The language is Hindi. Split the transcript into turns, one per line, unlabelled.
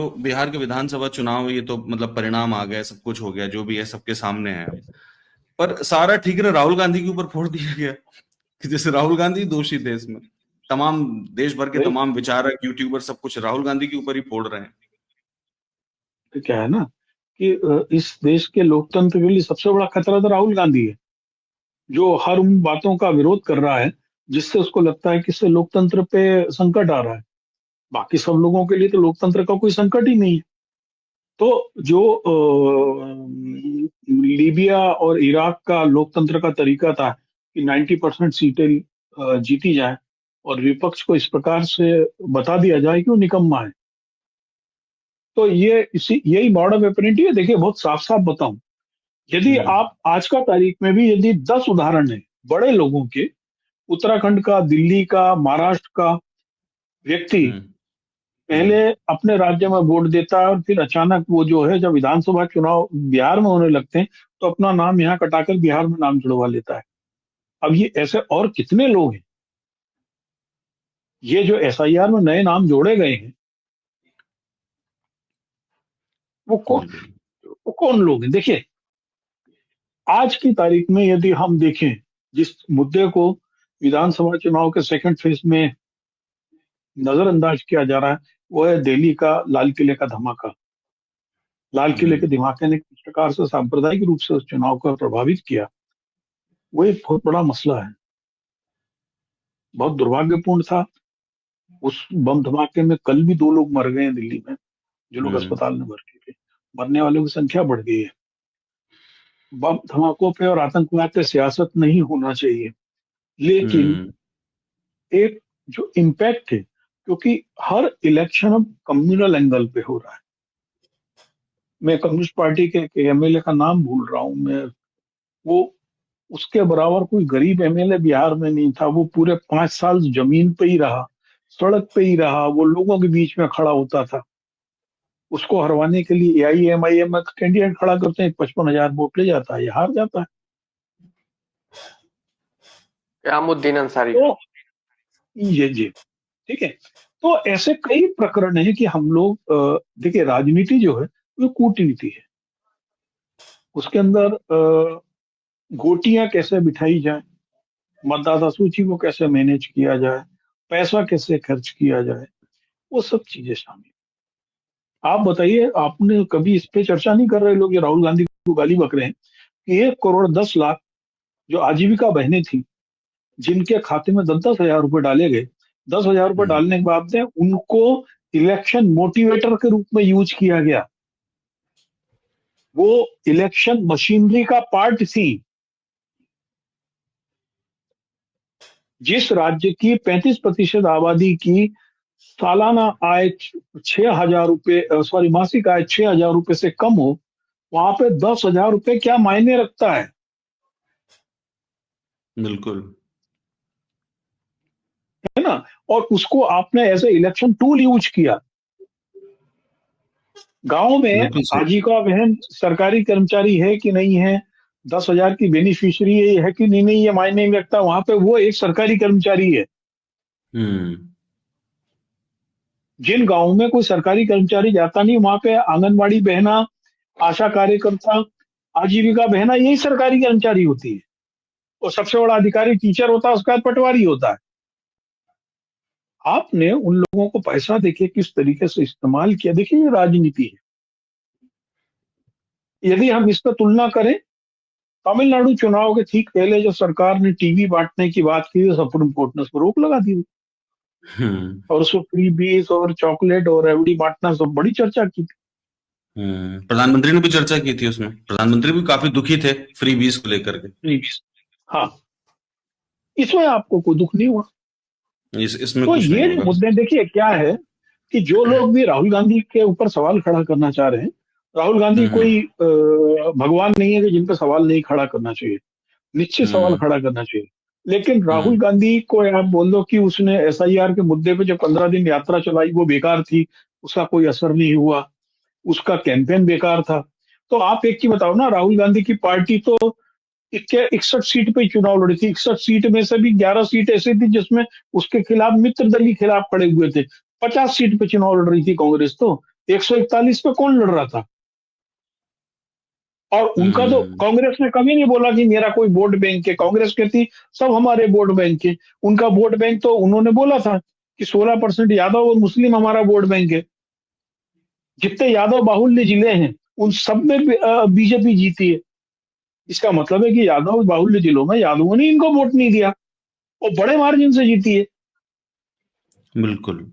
तो बिहार के विधानसभा चुनाव, ये तो मतलब परिणाम आ गए, सब कुछ हो गया, जो भी है सबके सामने है अब। पर सारा ठीक है, राहुल गांधी के ऊपर फोड़ दिया गया कि जैसे राहुल गांधी दोषी थे इसमें। तमाम देश भर के
अरे
तमाम विचारक, यूट्यूबर, सब कुछ राहुल गांधी के ऊपर ही फोड़ रहे हैं।
क्या है ना कि इस देश के लोकतंत्र के लिए सबसे बड़ा खतरा तो राहुल गांधी है, जो हर उन बातों का विरोध कर रहा है जिससे उसको लगता है कि इससे लोकतंत्र पे संकट आ रहा है। बाकी सब लोगों के लिए तो लोकतंत्र का कोई संकट ही नहीं है। तो जो लीबिया और इराक का लोकतंत्र का तरीका था कि 90% सीटें जीती जाए और विपक्ष को इस प्रकार से बता दिया जाए कि वो निकम्मा है, तो ये इसी यही मॉडर्न वेपनिटी है। देखिए बहुत साफ साफ बताऊं, यदि
हम्म।
आप आज का तारीख में भी यदि 10 उदाहरण है बड़े लोगों के, उत्तराखंड का, दिल्ली का, महाराष्ट्र का व्यक्ति
हम्म।
पहले
हम्म।
अपने राज्य में वोट देता है और फिर अचानक वो जो है जब विधानसभा चुनाव बिहार में होने लगते हैं तो अपना नाम यहाँ कटाकर बिहार में नाम जुड़वा लेता है। अब ये ऐसे और कितने लोग हैं, ये जो एसआईआर में नए नाम जोड़े गए हैं वो कौन,
बिल्कुल।
वो कौन लोग हैं? देखिए आज की तारीख में यदि हम देखें जिस मुद्दे को विधानसभा चुनाव के सेकंड फेज में नजरअंदाज किया जा रहा है वो है दिल्ली का लाल किले का धमाका। लाल किले के
हम्म।
धमाके ने किस प्रकार से सांप्रदायिक रूप से उस चुनाव को प्रभावित किया, वो एक बहुत बड़ा मसला है। बहुत दुर्भाग्यपूर्ण था। उस बम धमाके में कल भी 2 लोग मर गए हैं दिल्ली में, जो लोग
हम्म।
अस्पताल में भर्ती थे। मरने वालों की संख्या बढ़ गई है। बम धमाकों पे और आतंकवाद पे सियासत नहीं होना चाहिए, लेकिन
हम्म।
एक जो इम्पैक्ट है, क्योंकि हर इलेक्शन अब कम्युनल एंगल पे हो रहा है। मैं कम्युनिस्ट पार्टी के एमएलए का नाम भूल रहा हूँ मैं, वो उसके बराबर कोई गरीब एमएलए बिहार में नहीं था। वो पूरे 5 साल जमीन पे ही रहा, सड़क पे ही रहा, वो लोगों के बीच में खड़ा होता था। उसको हरवाने के लिए एआईएमआईएम का कैंडिडेट खड़ा करते हैं, 55,000 वोट ले जाता है, ये हार जाता है।
यामुद्दीन अंसारी।
तो ये जी ठीक है। तो ऐसे कई प्रकरण हैं कि हम लोग देखिए राजनीति जो है वो कूटनीति है। उसके अंदर गोटियां कैसे बिठाई जाए, मतदाता सूची को कैसे मैनेज किया जाए, पैसा कैसे खर्च किया जाए, वो सब चीजें शामिल। आप बताइए, आपने कभी इस पे चर्चा नहीं कर रहे लोग, ये राहुल गांधी को गाली बक रहे हैं कि 1,10,00,000 जो आजीविका बहनें थी जिनके खाते में 10-10 हजार रुपए डाले गए, 10 हजार रुपए
हम्म।
डालने के बाद में उनको इलेक्शन मोटिवेटर के रूप में यूज किया गया। वो इलेक्शन मशीनरी का पार्ट थी। जिस राज्य की 35% आबादी की सालाना आय 6 हजार रुपए, सॉरी मासिक आय 6 हजार रुपए से कम हो, वहां पे 10 हजार रुपए क्या मायने रखता
बिल्कुल।
है ना? और उसको आपने as a election tool use किया। गांव में
बिल्कुल सही।
आजीविका बहन सरकारी कर्मचारी है कि नहीं है, 10 हजार की बेनिफिशियरी है कि नहीं, नहीं ये मायने नहीं रखता, वहां पे वो एक सरकारी कर्मचारी है।
हम्म।
जिन गांवों में कोई सरकारी कर्मचारी जाता नहीं, वहां पे आंगनबाड़ी बहना, आशा कार्यकर्ता, आजीविका बहना, यही सरकारी कर्मचारी होती है। और सबसे बड़ा अधिकारी टीचर होता है, उसका पटवारी होता है। आपने उन लोगों को पैसा देके किस तरीके से इस्तेमाल किया, देखिए ये राजनीति है। यदि हम इस पर तुलना करें, तमिलनाडु चुनाव के ठीक पहले जब सरकार ने टीवी बांटने की बात की तो सुप्रीम कोर्ट ने उस पर रोक लगा दी,
हम्म।
और उसको फ्री बीस और चॉकलेट और एवडी बांटना सब बड़ी चर्चा की थी।
प्रधानमंत्री ने भी चर्चा की थी उसमें, प्रधानमंत्री भी काफी दुखी थे फ्री बीज को लेकर के।
फ्री बीस, हाँ, इसमें आपको कोई दुख नहीं हुआ।
इसमें
तो
कुछ नहीं
ये जो
होगा।
मुद्दे देखिए क्या है कि जो लोग भी राहुल गांधी के ऊपर सवाल खड़ा करना चाह रहे हैं, राहुल गांधी
हम्म।
कोई भगवान नहीं है कि जिन पर सवाल नहीं खड़ा करना चाहिए, निश्चित सवाल
हम्म।
खड़ा करना चाहिए। लेकिन राहुल
हम्म।
गांधी को आप बोल दो कि उसने एसआईआर के मुद्दे पे जो 15 दिन यात्रा चलाई वो बेकार थी, उसका कोई असर नहीं हुआ, उसका कैंपेन बेकार था। तो आप एक चीज बताओ ना, राहुल गांधी की पार्टी तो 61 सीट पे चुनाव लड़ी थी। 61 सीट में से भी 11 सीट ऐसी थी जिसमें उसके खिलाफ मित्र दल के खिलाफ खड़े हुए थे। 50 सीट पे चुनाव लड़ रही थी कांग्रेस तो। 141 पे कौन लड़ रहा था? और उनका तो
हम्म,
कांग्रेस ने कभी नहीं बोला कि मेरा कोई वोट बैंक है। कांग्रेस कहती सब हमारे वोट बैंक है। उनका वोट बैंक तो उन्होंने बोला था कि 16% यादव और मुस्लिम हमारा वोट बैंक है। जितने यादव बाहुल्य जिले हैं उन सब में बीजेपी जीती है। इसका मतलब है कि यादव बाहुल्य जिलों में यादवों ने इनको वोट नहीं दिया और बड़े मार्जिन से जीती है।
बिल्कुल।